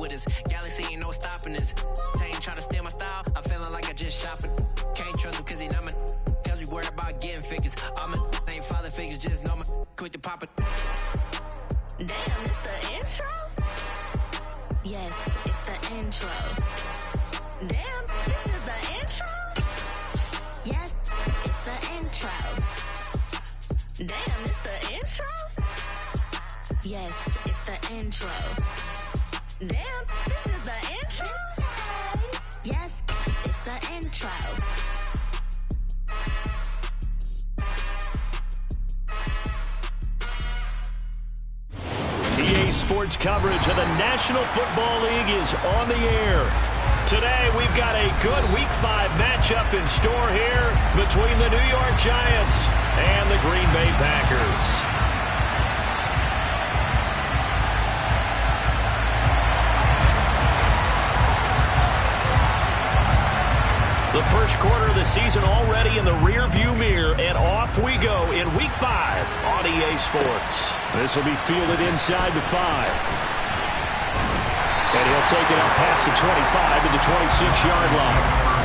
with us. Galaxy ain't no stopping us. They ain't trying to steal my style. I'm feeling like I just shot it. Can't trust him cause he not my cause we worried about getting figures. All my ain't father figures, just know my quick to pop it. Damn, it's the intro? Yes, it's the intro. Damn, this is the intro? Yes, it's the intro. Damn, it's the intro? Yes, it's the intro. Damn, this is the intro? Yes, it's the intro. EA Sports coverage of the National Football League is on the air. Today, we've got a good Week 5 matchup in store here between the New York Giants and the Green Bay Packers. The first quarter of the season already in the rear-view mirror, and off we go in Week 5 on EA Sports. This will be fielded inside the 5. And he'll take it up past the 25 to the 26-yard line.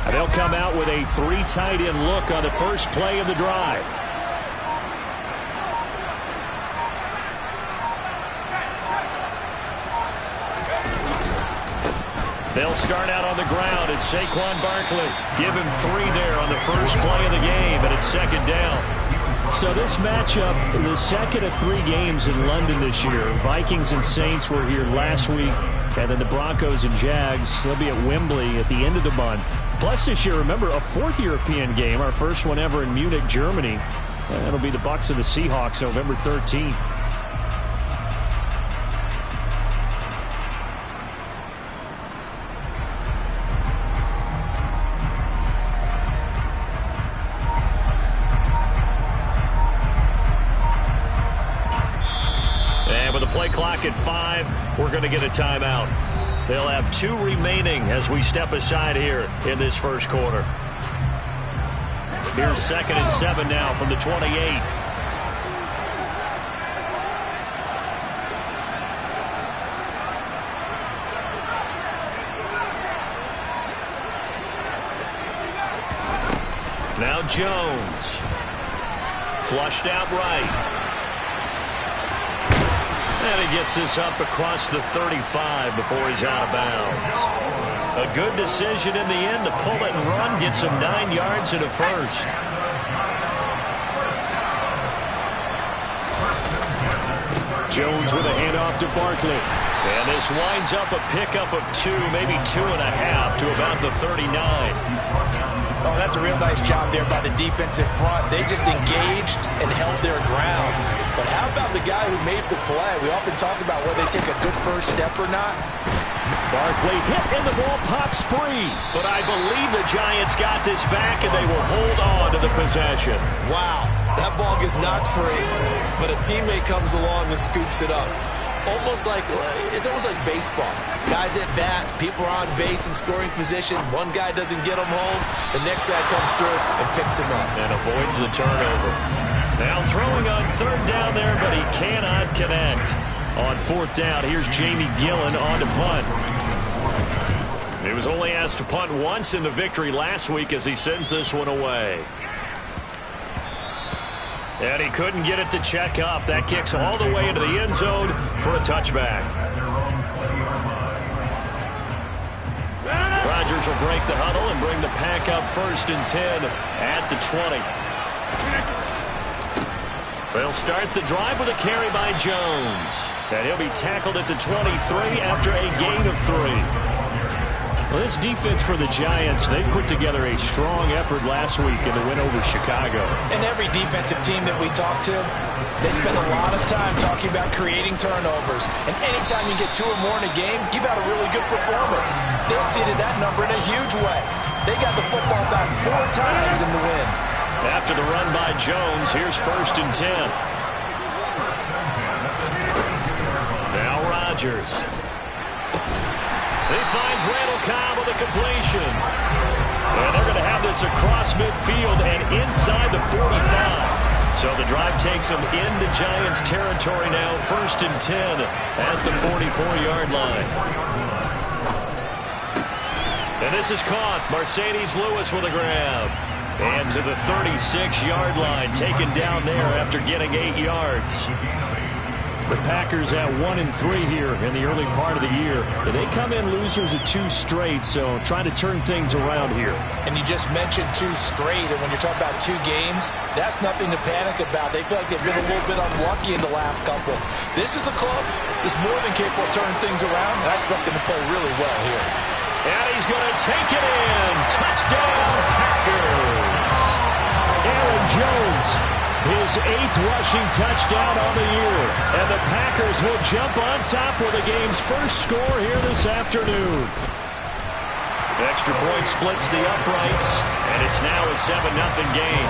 They'll come out with a 3 tight end look on the first play of the drive. They'll start out on the ground, and Saquon Barkley give him 3 there on the first play of the game, and it's second down. So this matchup, the second of 3 games in London this year. Vikings and Saints were here last week, and then the Broncos and Jags, they'll be at Wembley at the end of the month. Plus this year, remember, a 4th European game, our first one ever in Munich, Germany. And that'll be the Bucs and the Seahawks November 13th. And with the play clock at 5, we're going to get a timeout. They'll have 2 remaining as we step aside here in this first quarter. Here's 2nd and 7 now from the 28. Now Jones. Flushed out right. And he gets this up across the 35 before he's out of bounds. A good decision in the end to pull it and run, gets him 9 yards and a first. Jones with a handoff to Barkley. And this winds up a pickup of 2, maybe 2.5 to about the 39. Oh, that's a real nice job there by the defensive front. They just engaged and held their ground. But how about the guy who made the play? We often talk about whether they take a good first step or not. Barkley hit and the ball pops free. But I believe the Giants got this back and they will hold on to the possession. Wow, that ball gets knocked free. But a teammate comes along and scoops it up. It's almost like baseball. Guys at bat, people are on base in scoring position. One guy doesn't get them home. The next guy comes through and picks him up. And avoids the turnover. Now throwing on 3rd down there, but he cannot connect. On fourth down, here's Jamie Gillen on to punt. He was only asked to punt once in the victory last week as he sends this one away. And he couldn't get it to check up. That kicks all the way into the end zone for a touchback. Rodgers will break the huddle and bring the Pack up 1st and 10 at the 20. They'll start the drive with a carry by Jones. And he'll be tackled at the 23 after a gain of 3. Well, this defense for the Giants, they put together a strong effort last week in the win over Chicago. And every defensive team that we talk to, they spend a lot of time talking about creating turnovers. And anytime you get 2 or more in a game, you've had a really good performance. They exceeded that number in a huge way. They got the football back 4 times in the win. After the run by Jones, here's 1st and 10. Now Rodgers. He finds Randall Cobb with a completion. And they're going to have this across midfield and inside the 45. So the drive takes them into Giants territory now. 1st and 10 at the 44-yard line. And this is caught. Mercedes Lewis with a grab. And to the 36-yard line. Taken down there after getting 8 yards. The Packers at 1-3 here in the early part of the year. They come in losers of 2 straight, so trying to turn things around here. And you just mentioned 2 straight, and when you're talking about 2 games, that's nothing to panic about. They feel like they've been a little bit unlucky in the last couple. This is a club that's more than capable of turning things around, and I expect them to play really well here. And he's going to take it in. Touchdown, Packers. Aaron Jones. His 8th rushing touchdown on the year. And the Packers will jump on top with the game's first score here this afternoon. Extra point splits the uprights, and it's now a 7-0 game.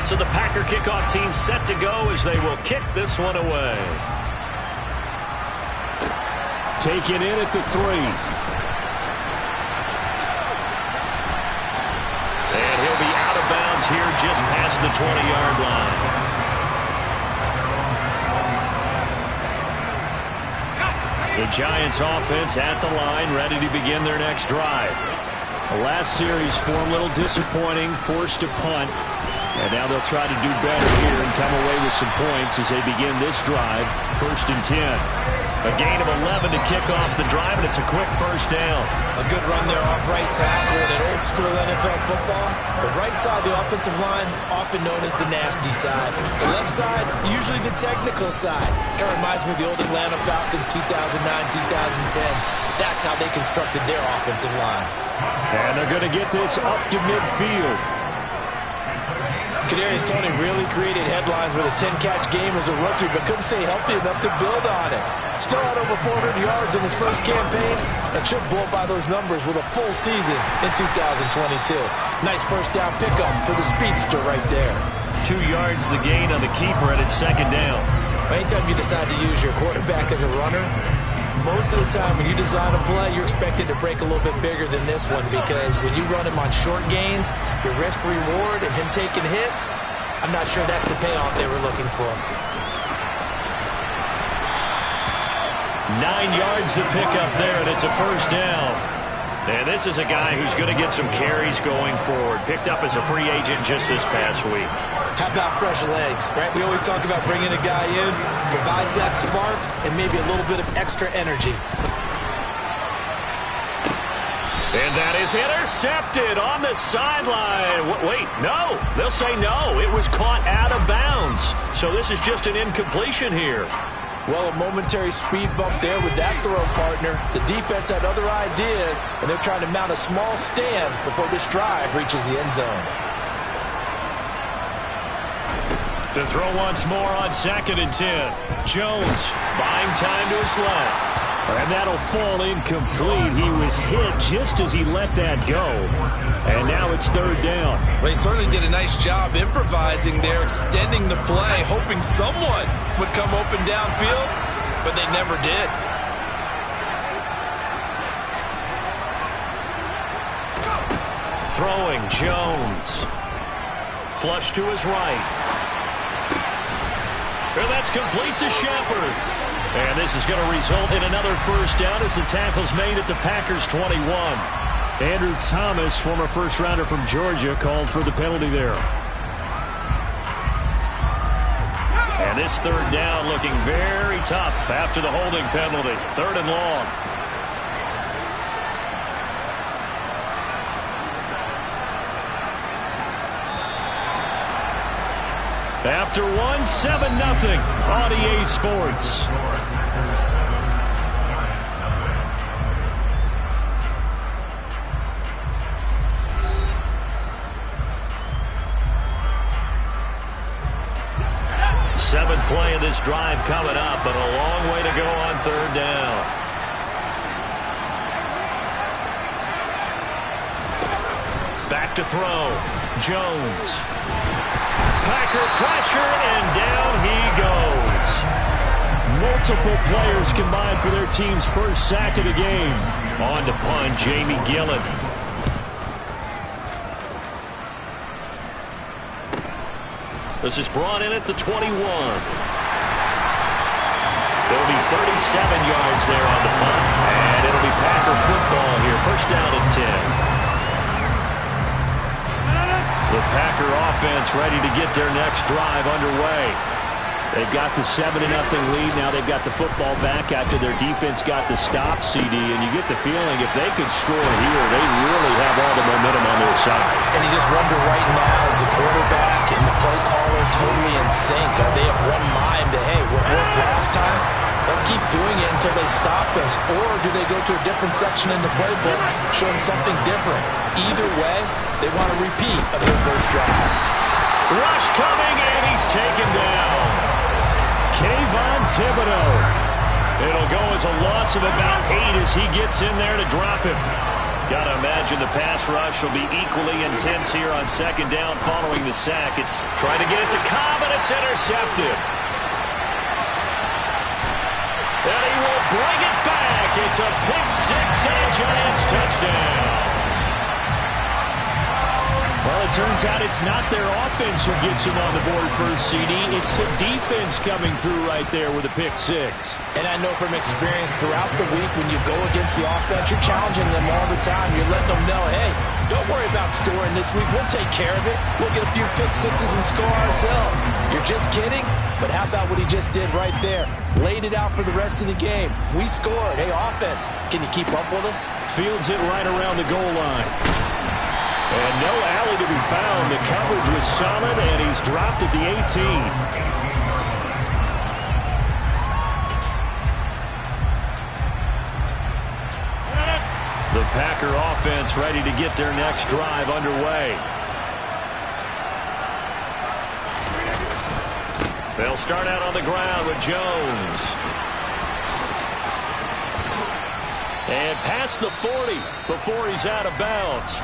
So the Packer kickoff team set to go as they will kick this one away. Taken in at the 3. And he'll be out of bounds here just past the 20-yard line. The Giants offense at the line, ready to begin their next drive. The last series form a little disappointing, forced to punt. And now they'll try to do better here and come away with some points as they begin this drive. 1st and 10. A gain of 11 to kick off the drive, and it's a quick 1st down. A good run there off right tackle in an old school NFL football. The right side of the offensive line, often known as the nasty side. The left side, usually the technical side. It reminds me of the old Atlanta Falcons 2009-2010. That's how they constructed their offensive line. And they're going to get this up to midfield. Kadarius Toney really created headlines with a 10-catch game as a rookie, but couldn't stay healthy enough to build on it. Still had over 400 yards in his first campaign, and should blow by those numbers with a full season in 2022. Nice first down pickup for the speedster right there. 2 yards the gain on the keeper, and it's 2nd down. Anytime you decide to use your quarterback as a runner, most of the time when you design a play, you're expected to break a little bit bigger than this one, because when you run him on short gains, your risk-reward and him taking hits, I'm not sure that's the payoff they were looking for. 9 yards to pick up there, and it's a 1st down. And this is a guy who's going to get some carries going forward. Picked up as a free agent just this past week. How about fresh legs, right? We always talk about bringing a guy in, provides that spark, and maybe a little bit of extra energy. And that is intercepted on the sideline. Wait, no. They'll say no. It was caught out of bounds. So this is just an incompletion here. Well, a momentary speed bump there with that throw partner. The defense had other ideas, and they're trying to mount a small stand before this drive reaches the end zone. To throw once more on 2nd and 10. Jones buying time to his left. And that'll fall incomplete. He was hit just as he let that go. And now it's 3rd down. Well, he certainly did a nice job improvising there, extending the play, hoping someone would come open downfield, but they never did. throwing, Jones. Flush to his right. And that's complete to Shepard. And this is going to result in another first down as the tackle's made at the Packers' 21. Andrew Thomas, former first-rounder from Georgia, called for the penalty there. And this third down looking very tough after the holding penalty. 3rd and long. After 7-0 on EA Sports. Seventh play of this drive coming up, but a long way to go on 3rd down. Back to throw. Jones. Packer pressure, and down he goes. Multiple players combined for their team's first sack of the game. On to punt, Jamie Gillen. This is brought in at the 21. There'll be 37 yards there on the punt, and it'll be Packer football here. First down and 10. The Packer offense ready to get their next drive underway. They've got the 7-0 lead. Now they've got the football back after their defense got the stop, CD. And you get the feeling if they could score here, they really have all the momentum on their side. And you just wonder right now, is the quarterback and the play caller totally in sync? Are they of one mind to, hey, what worked last time? Let's keep doing it until they stop us. Or do they go to a different section in the playbook, show them something different? Either way, they want a repeat of their first drive. Rush coming, and he's taken down. Kayvon Thibodeau. It'll go as a loss of about 8 as he gets in there to drop him. Got to imagine the pass rush will be equally intense here on 2nd down following the sack. It's trying to get it to Cobb, and it's intercepted. And he will bring it back. It's a pick 6 and a Giants touchdown. Well, it turns out it's not their offense who gets him on the board first, CD. It's the defense coming through right there with a pick 6. And I know from experience throughout the week when you go against the offense, you're challenging them all the time. You're letting them know, hey, don't worry about scoring this week. We'll take care of it. We'll get a few pick 6s and score ourselves. You're just kidding? But how about what he just did right there? Laid it out for the rest of the game. We scored. Hey, offense, can you keep up with us? Fields it right around the goal line. And no alley to be found. The coverage was solid, and he's dropped at the 18. The Packer offense ready to get their next drive underway. They'll start out on the ground with Jones. And past the 40 before he's out of bounds.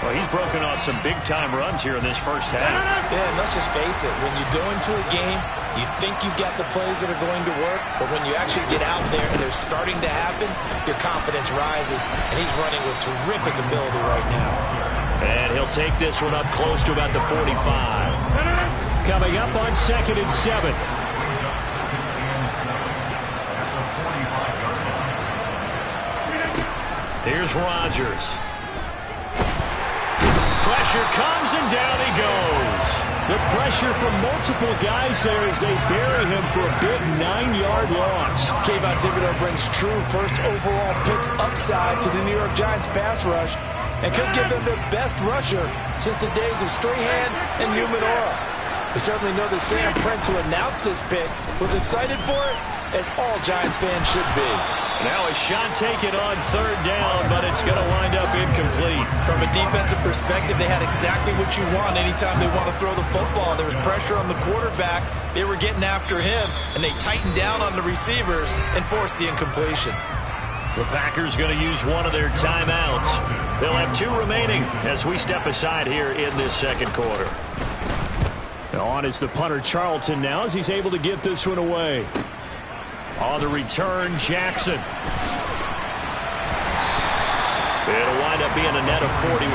Well, he's broken off some big-time runs here in this first half. Yeah, and let's just face it. When you go into a game, you think you've got the plays that are going to work, but when you actually get out there and they're starting to happen, your confidence rises, and he's running with terrific ability right now. And he'll take this one up close to about the 45. Coming up on 2nd and 7. Here's Rodgers. Pressure comes, and down he goes. The pressure from multiple guys there as they bury him for a big 9-yard loss. Kayvon Thibodeau brings true first overall pick upside to the New York Giants pass rush and could give them their best rusher since the days of Strahan and Umenora. We certainly know that Sam Prince, who announced this pick, was excited for it, as all Giants fans should be. Now a shot taken on 3rd down, but it's going to wind up incomplete. From a defensive perspective, they had exactly what you want anytime they want to throw the football. There was pressure on the quarterback. They were getting after him, and they tightened down on the receivers and forced the incompletion. The Packers going to use one of their timeouts. They'll have 2 remaining as we step aside here in this 2nd quarter. On is the punter Charlton now as he's able to get this one away. On the return, Jackson. It'll wind wind up being a net of 41.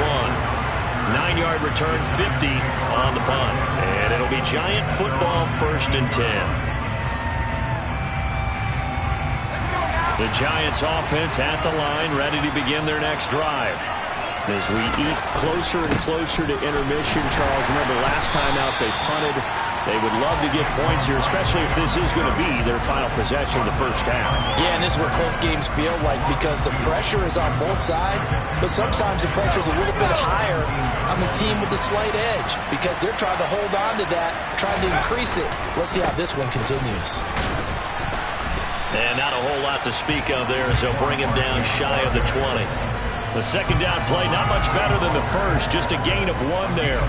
9-yard return, 50 on the punt. And it'll be Giant football, 1st and 10. The Giants offense at the line, ready to begin their next drive. As we eat closer and closer to intermission, Charles, remember last time out they punted. They would love to get points here, especially if this is going to be their final possession of the first half. Yeah, and this is what close games feel like because the pressure is on both sides, but sometimes the pressure is a little bit higher on the team with the slight edge because they're trying to hold on to that, trying to increase it. Let's see how this one continues. And not a whole lot to speak of there as they'll bring him down shy of the 20. The second down play, not much better than the first, just a gain of 1 there.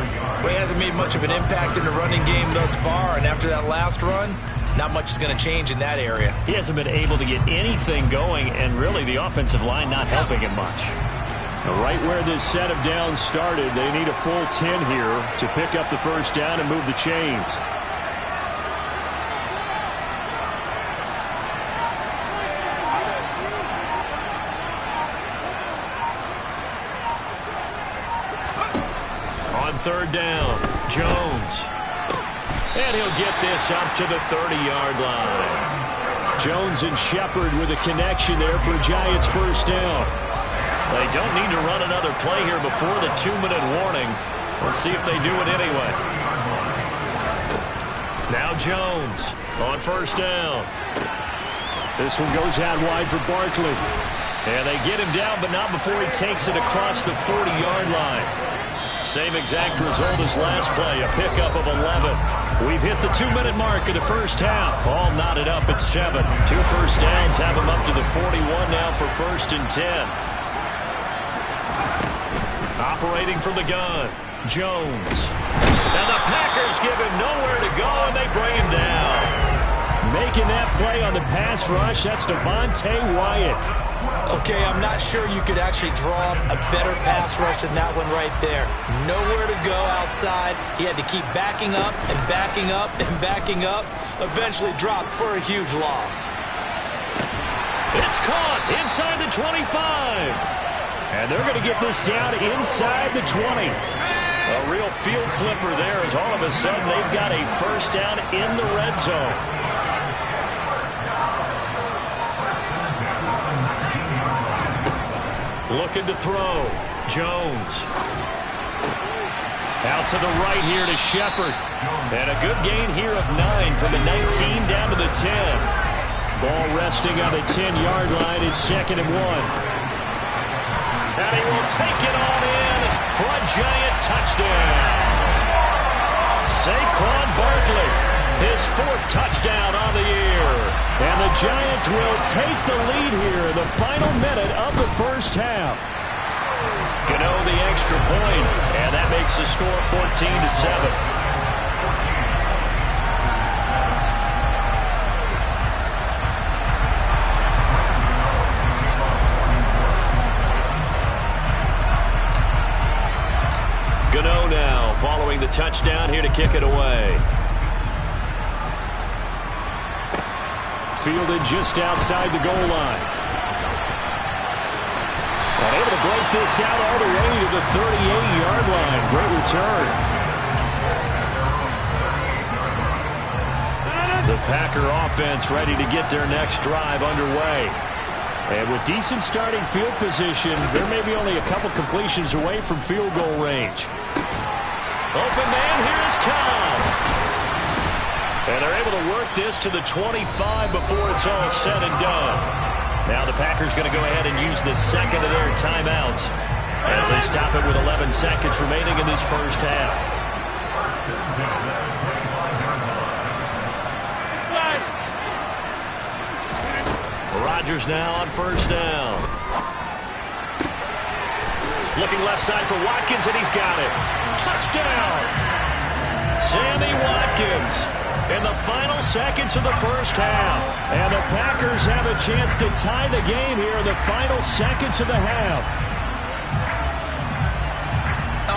Well, he hasn't made much of an impact in the running game thus far, and after that last run, not much is going to change in that area. He hasn't been able to get anything going, and really the offensive line not helping him much. Now, right where this set of downs started, they need a full 10 here to pick up the first down and move the chains. Third down, Jones. And he'll get this up to the 30-yard line. Jones and Shepard with a connection there for Giants first down. They don't need to run another play here before the 2-minute warning. Let's see if they do it anyway. Now Jones on first down. This one goes out wide for Barkley. And they get him down, but not before he takes it across the 40-yard line. Same exact result as last play, a pickup of 11. We've hit the 2-minute mark of the first half. All knotted up at 7. 2 first downs have him up to the 41 now for 1st and 10. Operating from the gun, Jones. Now the Packers give him nowhere to go, and they bring him down. Making that play on the pass rush, that's Devontae Wyatt. Okay, I'm not sure you could actually draw a better pass rush than that one right there. Nowhere to go outside. He had to keep backing up and backing up and backing up. Eventually dropped for a huge loss. It's caught inside the 25. And they're going to get this down inside the 20. A real field flipper there as all of a sudden they've got a first down in the red zone. Looking to throw. Jones. Out to the right here to Shepard. And a good gain here of 9 from the 19 down to the 10. Ball resting on the 10-yard line. It's 2nd and 1. And he will take it on in for a Giant touchdown. Saquon Barkley, his 4th touchdown on the year. And the Giants will take the lead here in the final minute of the first half. Gano the extra point, and that makes the score 14-7. Gano now following the touchdown here to kick it away. Fielded just outside the goal line. And able to break this out all the way to the 38-yard line. Great return. The Packer offense ready to get their next drive underway. And with decent starting field position, they're maybe only a couple completions away from field goal range. Open man, here's Cobb. And they're able to work this to the 25 before it's all said and done. Now the Packers going to go ahead and use the second of their timeouts as they stop it with 11 seconds remaining in this first half. Rodgers now on first down. Looking left side for Watkins, and he's got it. Touchdown! Sammy Watkins in the final seconds of the first half. And the Packers have a chance to tie the game here in the final seconds of the half.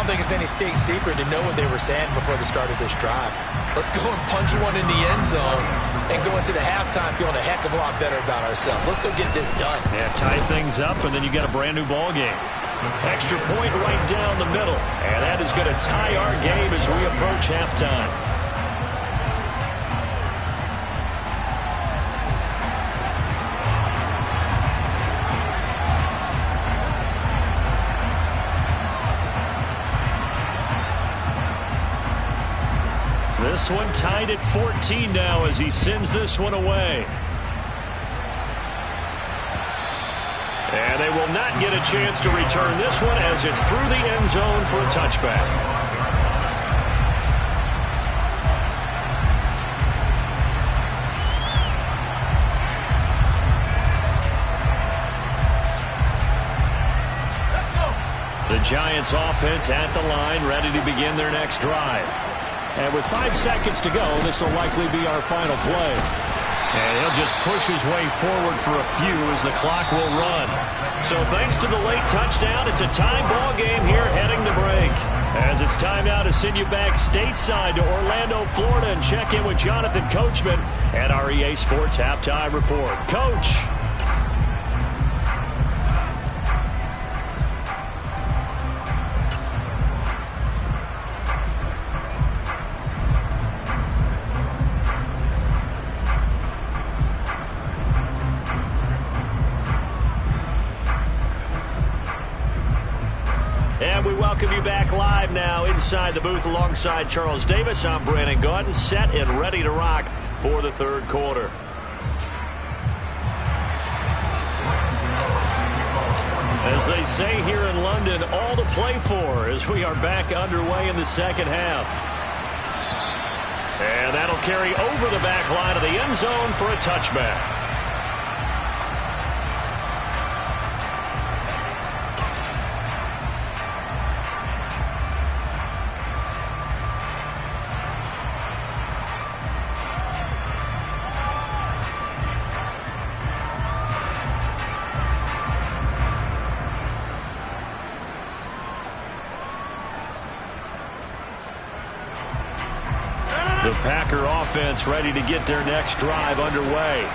don't think it's any state secret to know what they were saying before the start of this drive. Let's go and punch one in the end zone and go into the halftime feeling a heck of a lot better about ourselves. Let's go get this done. Yeah, tie things up, and then you got a brand new ball game. Extra point right down the middle, and that is going to tie our game as we approach halftime. This one tied at 14 now as he sends this one away. And they will not get a chance to return this one as it's through the end zone for a touchback. The Giants offense at the line, ready to begin their next drive. And with 5 seconds to go, this will likely be our final play. And he'll just push his way forward for a few as the clock will run. So thanks to the late touchdown, it's a tie ball game here heading to break. As it's time now to send you back stateside to Orlando, Florida, and check in with Jonathan Coachman at our EA Sports Halftime Report. Coach. And we welcome you back live now inside the booth alongside Charles Davis. I'm Brandon Gaudin, set and ready to rock for the third quarter. As they say here in London, all to play for as we are back underway in the second half. And that'll carry over the back line of the end zone for a touchback. The Packer offense ready to get their next drive underway.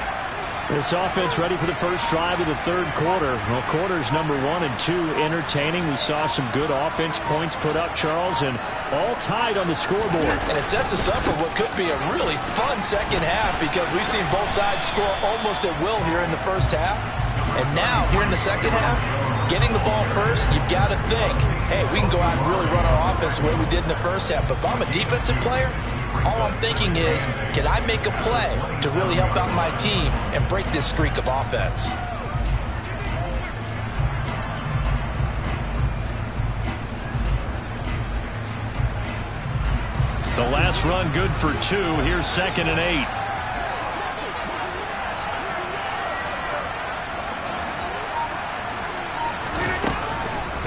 This offense ready for the first drive of the third quarter. Well, quarters number 1 and 2 entertaining. We saw some good offense points put up, Charles, and all tied on the scoreboard. And it sets us up for what could be a really fun second half because we've seen both sides score almost at will here in the first half. And now, here in the second half, getting the ball first, you've got to think, hey, we can go out and really run our offense the way we did in the first half. But if I'm a defensive player, all I'm thinking is, can I make a play to really help out my team and break this streak of offense? The last run good for 2. Here's 2nd and 8.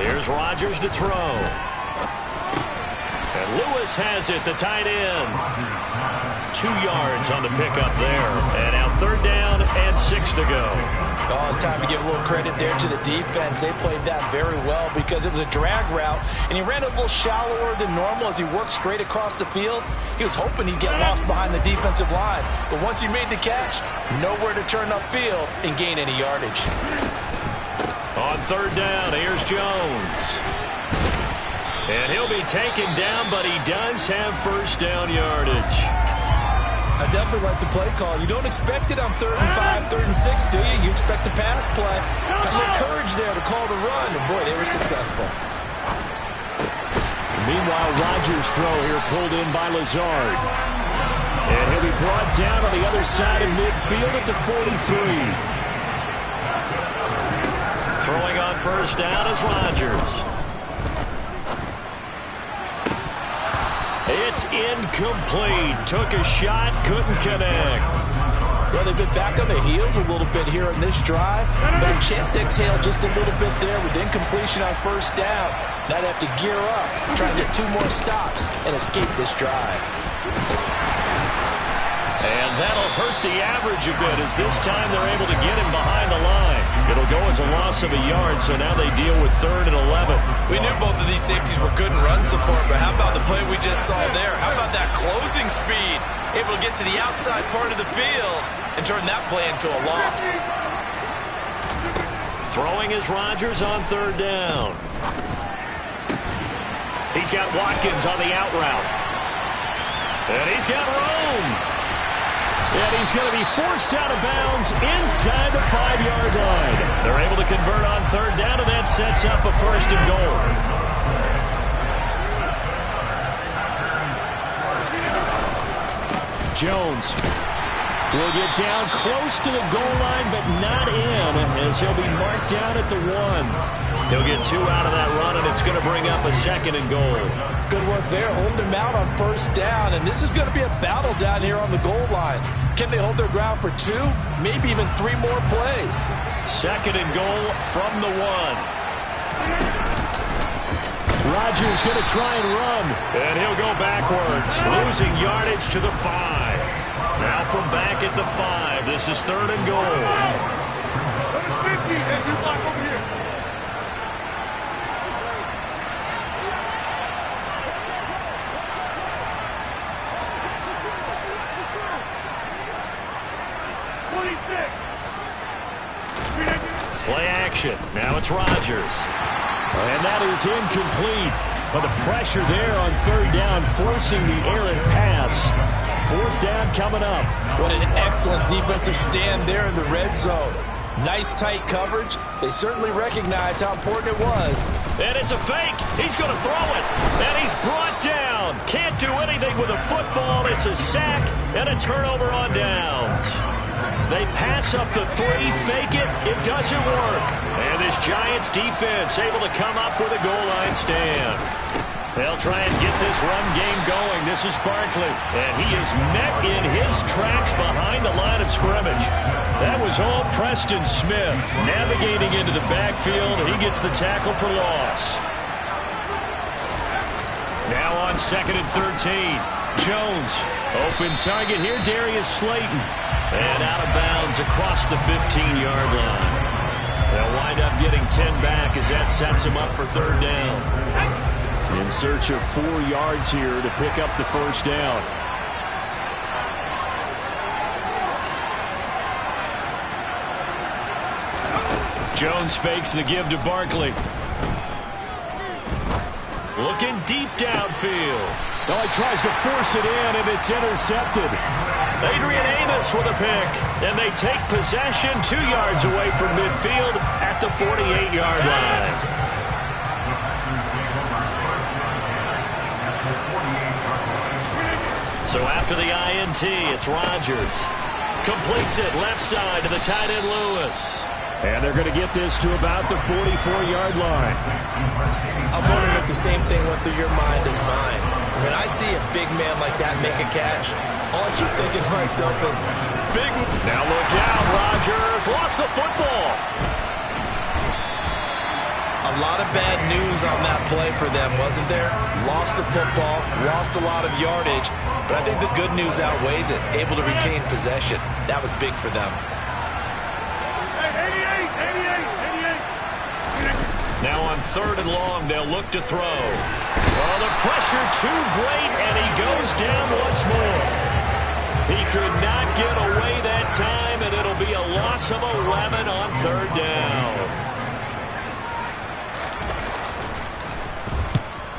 Here's Rodgers to throw. And Lewis has it, the tight end. 2 yards on the pickup there. And now 3rd down and 6 to go. Oh, it's time to give a little credit there to the defense. They played that very well because it was a drag route, and he ran a little shallower than normal as he worked straight across the field. He was hoping he'd get lost behind the defensive line, but once he made the catch, nowhere to turn upfield and gain any yardage. On 3rd down, here's Jones. And he'll be taken down, but he does have first down yardage. I definitely like the play call. You don't expect it on 3rd and 5, 3rd and 6, do you? You expect a pass play. Had a little courage there to call the run, and boy, they were successful. Meanwhile, Rodgers' throw here pulled in by Lazard. And he'll be brought down on the other side of midfield at the 43. Throwing on first down is Rodgers. It's incomplete. Took a shot, couldn't connect. Well, they've been back on the heels a little bit here in this drive, but a chance to exhale just a little bit there with incompletion on first down. Now they have to gear up, try to get 2 more stops and escape this drive. And that'll hurt the average a bit as this time they're able to get him behind the line. It'll go as a loss of a yard, so now they deal with 3rd and 11. We knew both of these safeties were good in run support, but how about the play we just saw there? How about that closing speed? Able to get to the outside part of the field and turn that play into a loss. Throwing is Rodgers on 3rd down. He's got Watkins on the out route. And he's got Rome. And he's going to be forced out of bounds inside the 5-yard line. They're able to convert on 3rd down, and that sets up a 1st and goal. Jones will get down close to the goal line, but not in, as he'll be marked down at the 1. He'll get 2 out of that run, and it's going to bring up a 2nd and goal. Good work there, holding them out on 1st down, and this is going to be a battle down here on the goal line. Can they hold their ground for 2, maybe even 3 more plays? 2nd and goal from the 1. Rodgers going to try and run, and he'll go backwards, losing yardage to the 5. Now from back at the 5, this is 3rd and goal. Play action. Now it's Rodgers. And that is incomplete. But the pressure there on 3rd down, forcing the errant pass. 4th down coming up. What an excellent defensive stand there in the red zone. Nice tight coverage. They certainly recognized how important it was. And it's a fake. He's going to throw it. And he's brought down. Can't do anything with a football. It's a sack and a turnover on downs. They pass up the 3, fake it. It doesn't work. And this Giants defense able to come up with a goal line stand. They'll try and get this run game going. This is Barkley. And he is met in his tracks behind the line of scrimmage. That was all Preston Smith navigating into the backfield. He gets the tackle for loss. Now on 2nd and 13. Jones. Open target here, Darius Slayton. And out of bounds across the 15-yard line. They'll wind up getting 10 back as that sets them up for 3rd down. In search of 4 yards here to pick up the 1st down. Jones fakes the give to Barkley. Looking deep downfield. Oh, he tries to force it in, and it's intercepted. Adrian Amos with a pick, and they take possession 2 yards away from midfield at the 48-yard line. So after the INT, it's Rodgers. Completes it left side to the tight end Lewis. And they're going to get this to about the 44-yard line. I'm wondering if the same thing went through your mind as mine. When I see a big man like that make a catch, all I keep thinking to myself is, big. Now look out, Rodgers lost the football. A lot of bad news on that play for them, wasn't there? Lost the football, lost a lot of yardage, but I think the good news outweighs it. Able to retain possession. That was big for them. Now on 3rd and long, they'll look to throw. Oh, the pressure too great, and he goes down once more. He could not get away that time, and it'll be a loss of 11 on 3rd down.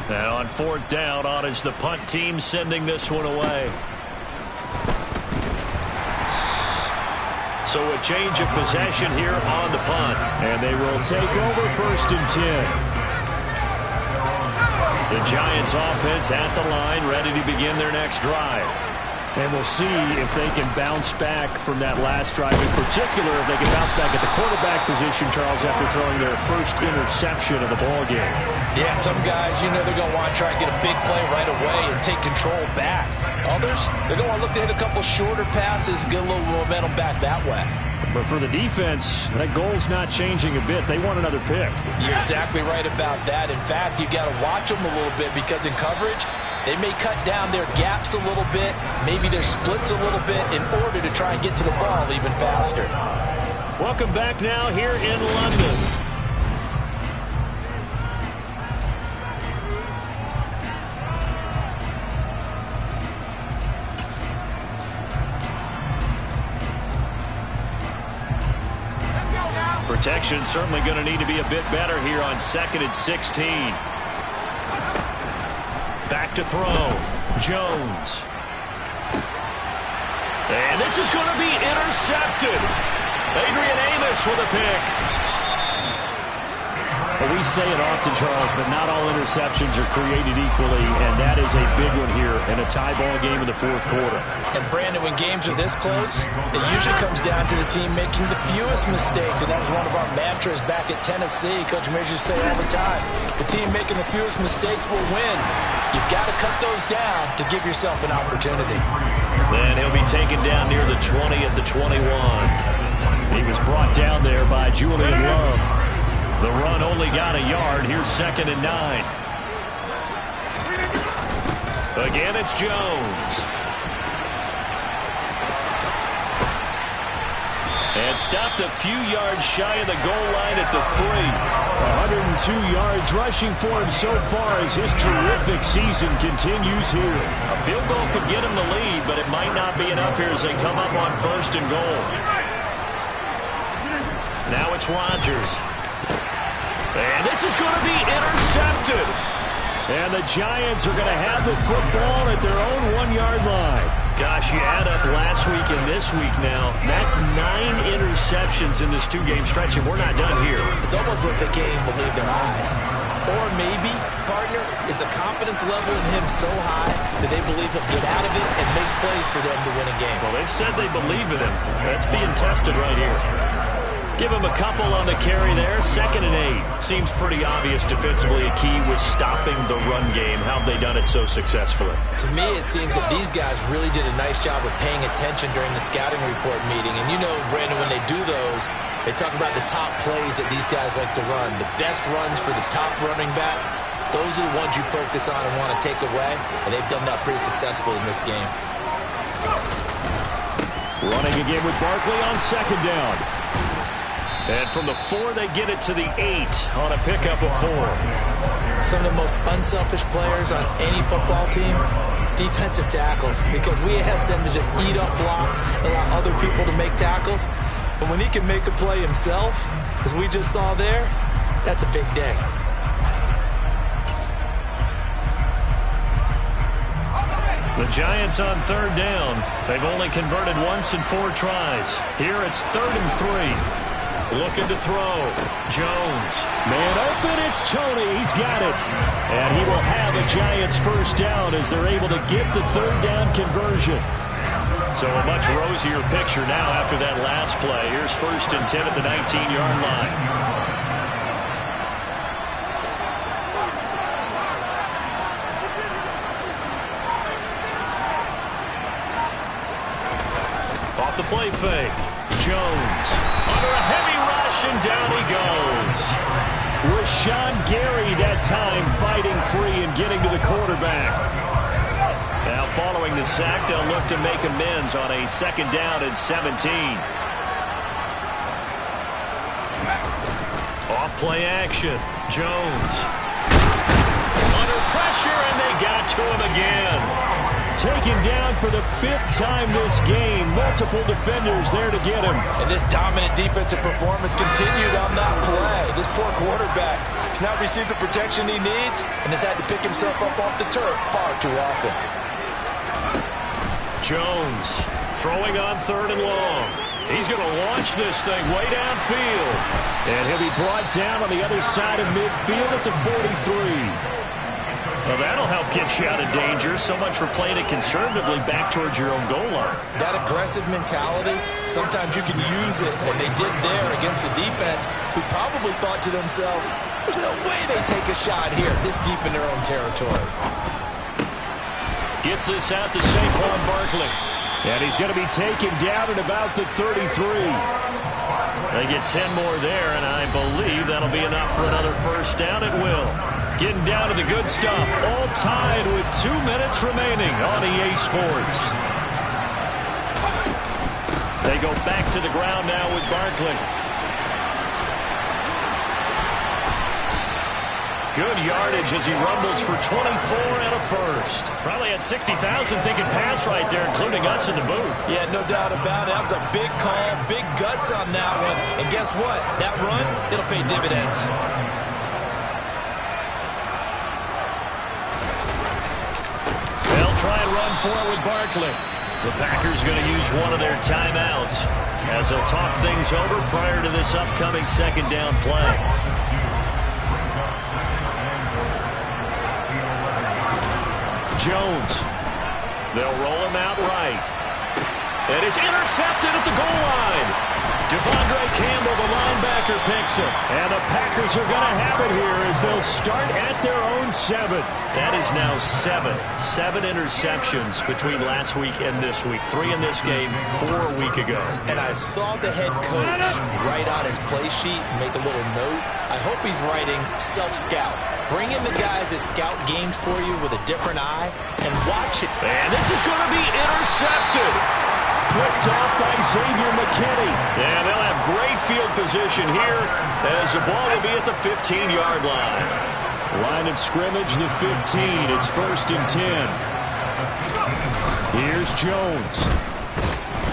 And on 4th down, on is the punt team sending this one away. So a change of possession here on the punt. And they will take over 1st and 10. The Giants offense at the line, ready to begin their next drive. And we'll see if they can bounce back from that last drive. In particular, if they can bounce back at the quarterback position, Charles, after throwing their first interception of the ball game. Yeah, some guys, you know, they're going to want to try and get a big play right away and take control back. Others, they're going to want to look to hit a couple shorter passes and get a little momentum back that way. But for the defense, that goal's not changing a bit. They want another pick. You're exactly right about that. In fact, you got to watch them a little bit because in coverage, they may cut down their gaps a little bit, maybe their splits a little bit in order to try and get to the ball even faster. Welcome back now here in London. Protection certainly going to need to be a bit better here on 2nd and 16. Back to throw. Jones. And this is going to be intercepted. Adrian Amos with a pick. Well, we say it often, Charles, but not all interceptions are created equally, and that is a big one here in a tie ball game in the 4th quarter. And, Brandon, when games are this close, it usually comes down to the team making the fewest mistakes, and that was one of our mantras back at Tennessee. Coach Mears used to say all the time, the team making the fewest mistakes will win. You've got to cut those down to give yourself an opportunity. Then he'll be taken down near the 20 at the 21. He was brought down there by Julian Love. The run only got a yard. Here's 2nd and 9. Again, it's Jones. And stopped a few yards shy of the goal line at the 3. 102 yards rushing for him so far as his terrific season continues here. A field goal could get him the lead, but it might not be enough here as they come up on 1st and goal. Now it's Rodgers. And this is going to be intercepted. And the Giants are going to have the football at their own 1-yard line. Gosh, you add up last week and this week now. That's 9 interceptions in this 2-game stretch, and we're not done here. It's almost like the game believed their eyes. Or maybe, partner, is the confidence level in him so high that they believe he'll get out of it and make plays for them to win a game. Well, they've said they believe in him. That's being tested right here. Give him a couple on the carry there. 2nd and 8. Seems pretty obvious defensively a key with stopping the run game. How have they done it so successfully? To me, it seems that these guys really did a nice job of paying attention during the scouting report meeting. And you know, Brandon, when they do those, they talk about the top plays that these guys like to run. The best runs for the top running back. Those are the ones you focus on and want to take away. And they've done that pretty successfully in this game. Running again with Barkley on 2nd down. And from the 4, they get it to the 8 on a pickup of 4. Some of the most unselfish players on any football team, defensive tackles, because we ask them to just eat up blocks, allow other people to make tackles. But when he can make a play himself, as we just saw there, that's a big day. The Giants on 3rd down. They've only converted once in 4 tries. Here it's 3rd and 3. Looking to throw. Jones. Man open, it's Tony. He's got it. And he will have a Giants 1st down as they're able to get the 3rd down conversion. So a much rosier picture now after that last play. Here's 1st and 10 at the 19-yard line. Off the play fake. Jones under a heavy rush, and down he goes. Rashawn Gary that time fighting free and getting to the quarterback. Now following the sack, they'll look to make amends on a 2nd down and 17. Off play action. Jones under pressure, and they got to him again. Taken down for the 5th time this game. Multiple defenders there to get him. And this dominant defensive performance continued on that play. This poor quarterback has not received the protection he needs and has had to pick himself up off the turf far too often. Jones throwing on 3rd and long. He's going to launch this thing way downfield. And he'll be brought down on the other side of midfield at the 43. Well, that'll help get you out of danger. So much for playing it conservatively back towards your own goal line. That aggressive mentality, sometimes you can use it, and they did there against a defense who probably thought to themselves, there's no way they take a shot here this deep in their own territory. Gets this out to Saquon Barkley. And he's going to be taken down at about the 33. They get 10 more there, and I believe that'll be enough for another 1st down. It will. Getting down to the good stuff. All tied with 2 minutes remaining on EA Sports. They go back to the ground now with Barkley. Good yardage as he rumbles for 24 and a first. Probably had 60,000 thinking pass right there, including us in the booth. Yeah, no doubt about it. That was a big call, big guts on that one. And guess what? That run, it'll pay dividends. They'll try and run for it with Barkley. The Packers going to use one of their timeouts as they'll talk things over prior to this upcoming second down play. Jones. They'll roll him out right. And it's intercepted at the goal line. Devondre Campbell, the linebacker, picks it. And the Packers are going to have it here as they'll start at their own 7. That is now 7. 7 interceptions between last week and this week. 3 in this game, 4 a week ago. And I saw the head coach write on his play sheet and make a little note. I hope he's writing self-scout. Bring in the guys that scout games for you with a different eye and watch it. And this is going to be intercepted. Picked off by Xavier McKinney. And they'll have great field position here as the ball will be at the 15-yard line. Line of scrimmage, the 15. It's 1st and 10. Here's Jones.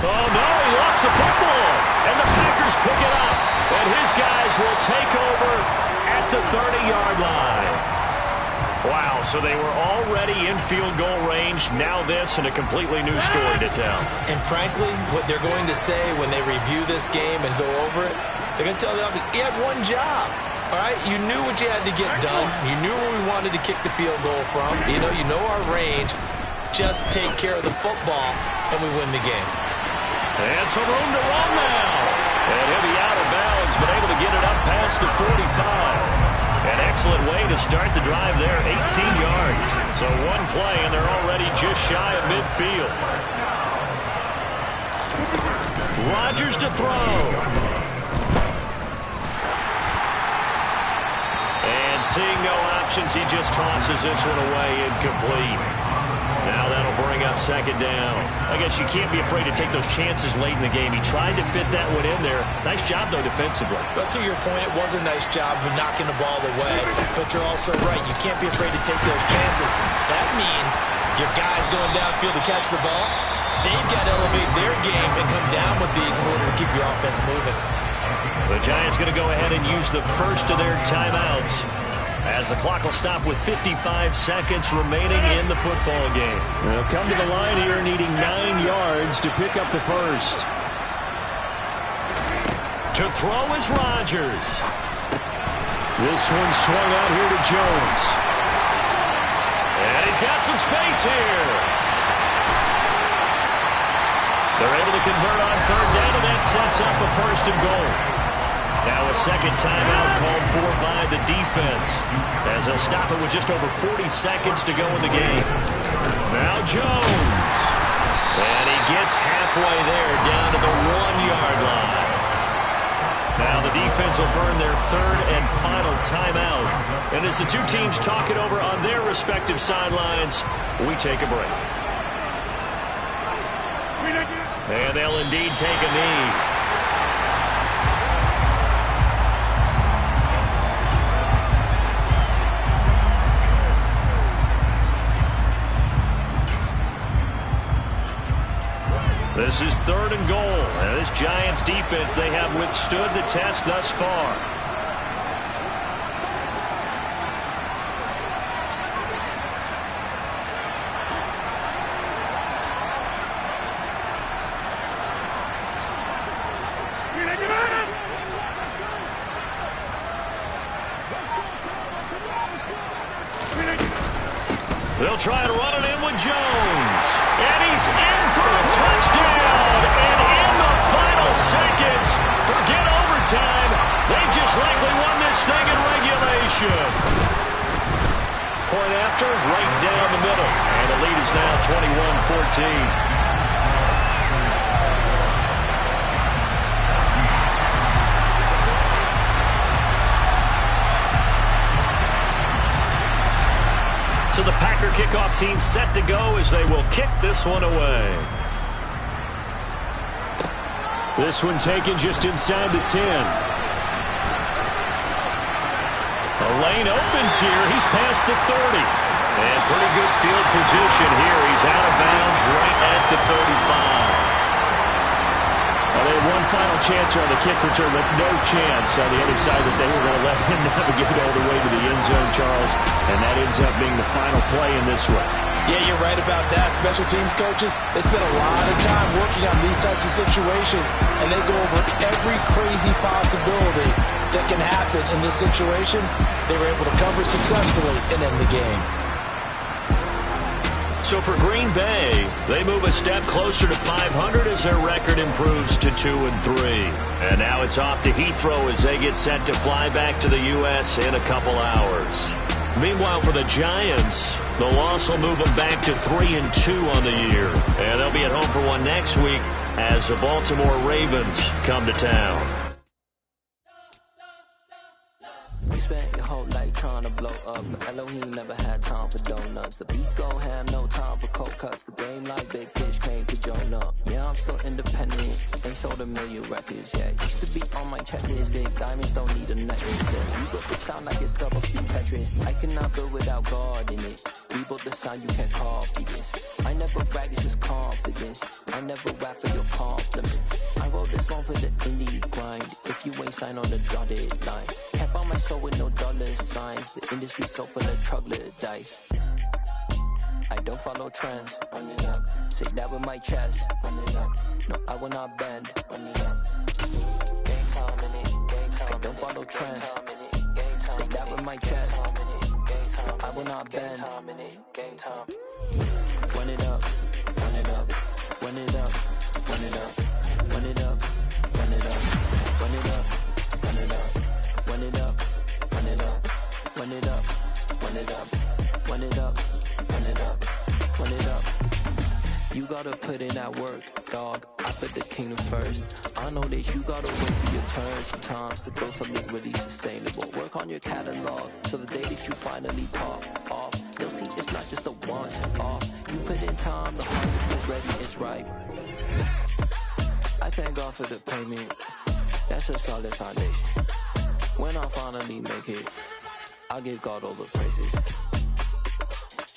Oh, no, he lost the football. And the Packers pick it up. And his guys will take over at the 30-yard line. Wow, so they were already in field goal range. Now this and a completely new story to tell. And frankly, what they're going to say when they review this game and go over it, they're going to tell the offense, you had one job. All right, you knew what you had to get done. You knew where we wanted to kick the field goal from. You know our range. Just take care of the football, and we win the game. And some room to run now. And he'll be out of bounds, but able to get it up past the 45. An excellent way to start the drive there, 18 yards. So one play, and they're already just shy of midfield. Rodgers to throw. And seeing no options, he just tosses this one away incomplete. Now that'll bring up second down. I guess you can't be afraid to take those chances late in the game. He tried to fit that one in there. Nice job, though, defensively. But to your point, it was a nice job of knocking the ball away. But you're also right. You can't be afraid to take those chances. That means your guys going downfield to catch the ball, they've got to elevate their game and come down with these in order to keep your offense moving. The Giants going to go ahead and use the first of their timeouts as the clock will stop with 55 seconds remaining in the football game. They'll come to the line here needing 9 yards to pick up the first. To throw is Rodgers. This one swung out here to Jones. And he's got some space here. They're able to convert on third down, and that sets up a 1st and goal. Now a second timeout called for by the defense as they'll stop it with just over 40 seconds to go in the game. Now Jones. And he gets halfway there down to the 1-yard line. Now the defense will burn their 3rd and final timeout. And as the two teams talk it over on their respective sidelines, we take a break. And they'll indeed take a knee. This is 3rd and goal. And this Giants defense, they have withstood the test thus far. They'll try and run it in with Jones. And he's in for a touchdown. And in the final seconds, forget overtime. They just likely won this thing in regulation. Point after, right down the middle. And the lead is now 21-14. So the Packer kickoff team set to go as they will kick this one away. This one taken just inside the 10. A lane opens here. He's past the 30. And pretty good field position here. He's out of bounds right at the 35. Well, they had one final chance on the kick return, but no chance on the other side that they were going to let him navigate all the way to the end zone, Charles. And that ends up being the final play in this one. Yeah, you're right about that. Special teams coaches, they spend a lot of time working on these types of situations, and they go over every crazy possibility that can happen in this situation. They were able to cover successfully and end the game. So for Green Bay, they move a step closer to 500 as their record improves to 2-3. And now it's off to Heathrow as they get set to fly back to the U.S. in a couple hours. Meanwhile, for the Giants, the loss will move them back to 3-2 on the year. And they'll be at home for one next week as the Baltimore Ravens come to town. We spent your whole life trying to blow up. Elohim never had time for donuts. The beat go ham, no time for cold cuts. The game like Big Pitch came to join up. Yeah, I'm still independent. They sold 1 million records, yeah. Used to be on my checklist. Big diamonds don't need a necklace. Yeah, you built the sound like it's double speed Tetris. I cannot build without God in it. We built the sound, you can't copy this. I never brag, it's just confidence. I never rap for your compliments. I wrote this one for the indie grind. If you ain't signed on the dotted line, can't buy my soul with no dollar signs. The industry so full of troglodytes. I don't follow trends. Run it up. Say that with my chest. Run it up. No, I will not bend. Run it up. Game time in it. Game time. I don't follow trends. Say that with my chest. No, I will not bend. Game time. Run it up. Run it up. Run it up. Run it up. Run it up. Run it up. Run it up. Run it up. Run it up. Run it up. Run it up. Run it up. Run it up. Run it up. Run it up. You gotta put in that work, dog. I put the kingdom first. I know that you gotta wait for your turn sometimes to build something really sustainable. Work on your catalog so the day that you finally pop off, you'll see it's not just a once off. You put in time, the harvest is ready, it's ripe. I thank God for the payment. That's a solid foundation. When I finally make it, I'll give God all the praises.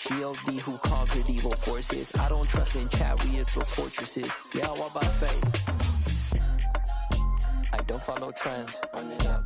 G.O.D. who conquered evil forces. I don't trust in chariots or fortresses. Yeah, I walk by faith. I don't follow trends. Run it up.